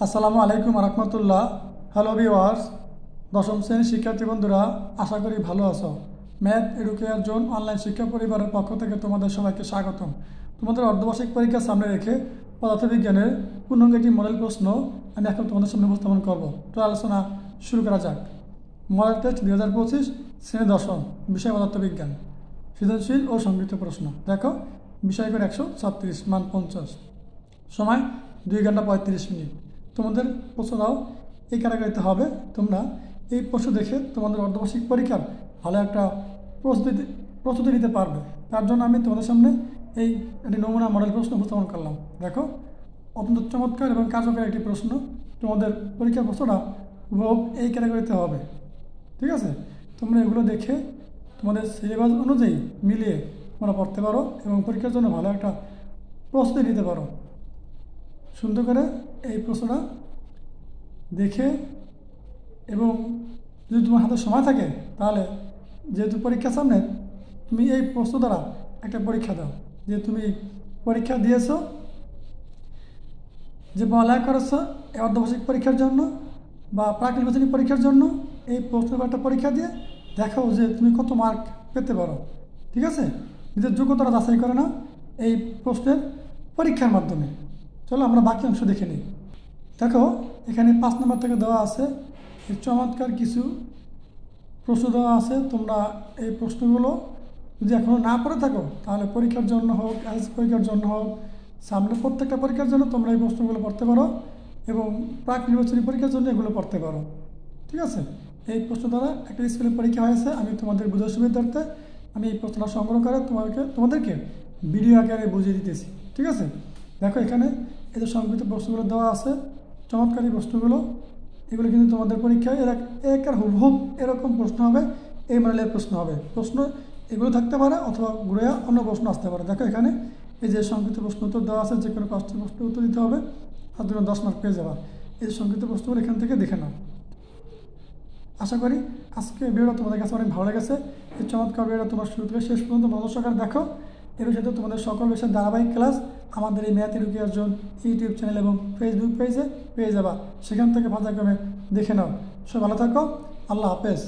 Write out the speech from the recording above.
আসসালামু আলাইকুম রহমতুল্লাহ। Hello viewers, দশম শ্রেণীর শিক্ষার্থী বন্ধুরা, আশা করি ভালো আছো। ম্যাথ এডুকেয়ার জোন অনলাইন শিক্ষা পরিবারের পক্ষ থেকে তোমাদের সবাইকে স্বাগতম। তোমাদের অর্ধবার্ষিক পরীক্ষার সামনে রেখে পদার্থবিজ্ঞানের পূর্ণাঙ্গ একটি মডেল প্রশ্ন আমি এখন তোমাদের সামনে উপস্থাপন করব। তো আলোচনা শুরু করা যাক। মডেল টেস্ট 2025, শ্রেণী দশম, বিষয় পদার্থবিজ্ঞান, সৃজনশীল ও সংক্ষিপ্ত প্রশ্ন। দেখো, বিষয় করে 136, মান 50, সময় 2 ঘন্টা 35 মিনিট। তোমাদের প্রশ্নটাও এই ক্যাটাগরিতে হবে। তোমরা এই প্রশ্ন দেখে তোমাদের অর্ধবার্ষিক পরীক্ষার ভালো একটা প্রস্তুতি নিতে পারবে। তার জন্য আমি তোমাদের সামনে এই একটি নমুনা মডেল প্রশ্ন উপস্থাপন করলাম। দেখো, অত্যন্ত চমৎকার এবং কার্যকরী একটি প্রশ্ন। তোমাদের পরীক্ষার প্রশ্নটা হুবহু এই ক্যাটাগরিতে হবে। ঠিক আছে, তোমরা এগুলো দেখে তোমাদের সিলেবাস অনুযায়ী মিলিয়ে তোমরা পড়তে পারো এবং পরীক্ষার জন্য ভালো একটা প্রস্তুতি নিতে পারো। সুন্দর করে এই প্রশ্নটা দেখে, এবং যদি তোমার হাতে সময় থাকে তাহলে, যেহেতু পরীক্ষার সামনে, তুমি এই প্রশ্ন দ্বারা একটা পরীক্ষা দাও। যে তুমি পরীক্ষা দিয়েছো, যে পড়ালেখা করেছো এই অর্ধবার্ষিক পরীক্ষার জন্য বা প্রাক নির্বাচনী পরীক্ষার জন্য, এই প্রশ্নের একটা পরীক্ষা দিয়ে দেখাও যে তুমি কত মার্ক পেতে পারো। ঠিক আছে, নিজের যোগ্যতাটা যাচাই করে না এই প্রশ্নের পরীক্ষার মাধ্যমে। চলো আমরা বাকি অংশ দেখে নিই। দেখো, এখানে 5 নম্বর থেকে দেওয়া আছে চমৎকার কিছু প্রশ্ন দেওয়া আছে। তোমরা এই প্রশ্নগুলো যদি এখনও না পড়ে থাকো তাহলে পরীক্ষার জন্য হোক, এসএসসি পরীক্ষার জন্য হোক, সামনে প্রত্যেকটা পরীক্ষার জন্য তোমরা এই প্রশ্নগুলো পড়তে পারো এবং প্রাক নির্বাচনী পরীক্ষার জন্য এগুলো পড়তে পারো। ঠিক আছে, এই প্রশ্ন দ্বারা একটা স্কুলে পরীক্ষা হয়েছে, আমি তোমাদের বুঝার সুবিধার্থে আমি এই প্রশ্নটা সংগ্রহ করে তোমাদেরকে ভিডিও আকারে বুঝিয়ে দিতেছি। ঠিক আছে, দেখো এখানে এই যে সংক্ষিপ্ত প্রশ্নগুলো দেওয়া আছে, চমৎকারী প্রশ্নগুলো, এগুলো কিন্তু তোমাদের পরীক্ষায় একের হুবহুব এরকম প্রশ্ন হবে, এই মডেলের প্রশ্ন হবে। প্রশ্ন এগুলো থাকতে পারে অথবা ঘুরে অন্য প্রশ্ন আসতে পারে। দেখো এখানে এই যে সংক্ষিপ্ত প্রশ্ন উত্তর দেওয়া আছে, যে কোনো 5টি প্রশ্ন উত্তর দিতে হবে, আর তুমি 10 মার্ক পেয়ে যাবা। এই সংক্ষিপ্ত প্রশ্নগুলো এখান থেকে দেখে নাও। আশা করি আজকে ভিডিওটা তোমাদের কাছে অনেক ভালো লেগেছে। এই চমৎকার ভিডিওটা তোমার শুরু থেকে শেষ পর্যন্ত মনোযোগ সহকারে দেখো। এর সাথে তোমাদের সকল বিষয়ের ধারাবাহিক ক্লাস আমাদের এই math educare zone YouTube channel এবং ফেসবুক পেজে পেয়ে যাবা। সেখান থেকে পর্যায়ক্রমে দেখে নাও। সবাই ভালো থাকো, আল্লাহ হাফেজ।